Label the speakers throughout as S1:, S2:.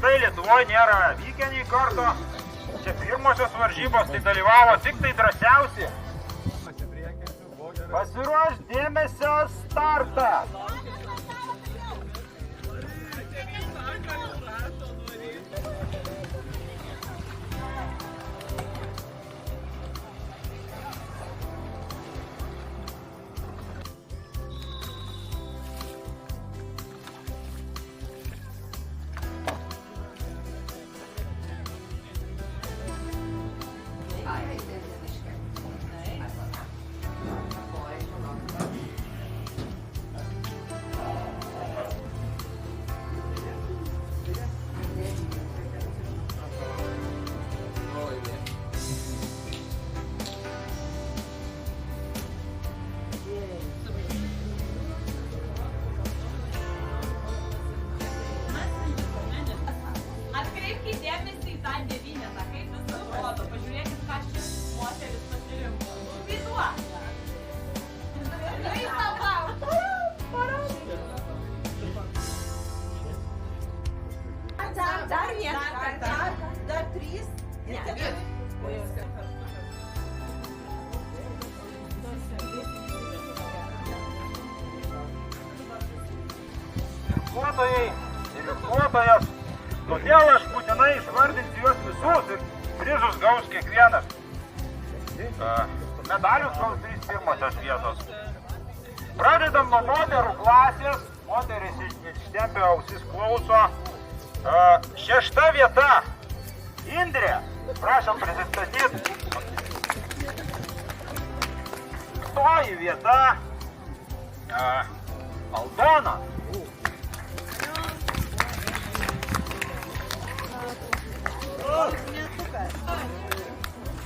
S1: jisai Lietuvoje nėra vykę nei karto. Čia pirmosios varžybos, tai dalyvavo tik tai drąsiausi. Pasiruoš, dėmesio, startą!
S2: Dar trys.
S1: Irkluotojai ir irkluotojas, todėl aš būtinai išvardinsiu juos visus ir prizus gaus kiekvienas. Medalius gaus 3 pirmosios vietos. Pradedam nuo moterų klasės, moteris ištempė ausis klauso. 6 vieta, Indrė, prašom prisistatyti. 5 vieta, Aldona.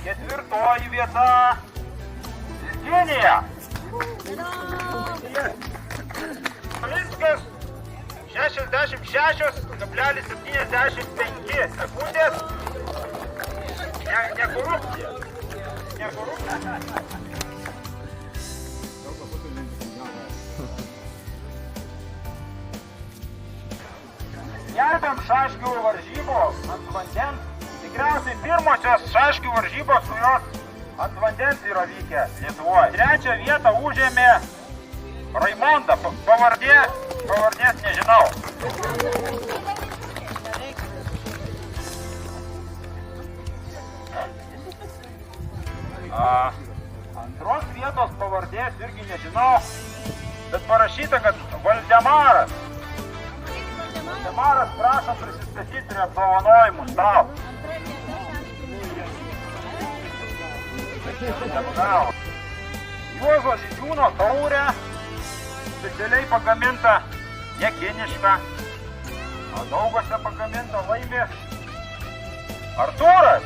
S1: 4 vieta, Virginija. Palinskas 66,75 sekundės. Ne korupcija. Ne korupcija. Skelbiam šaškių varžybos ant vandens. Tikriausiai pirmosios šaškių varžybos, kurios ant vandens yra vykę Lietuvoje. 3 vietą užėmė Raimonda, pavardės nežinau. Antros vietos pavardės irgi nežinau, bet parašyta, kad Valdemaras. Valdemaras, prašom prisistatyti ir apdovanojimus tau. Juozo Žydžiūno taurė, specialiai pagaminta, ne kiniška, o Daugose pagaminta laimė Artūras.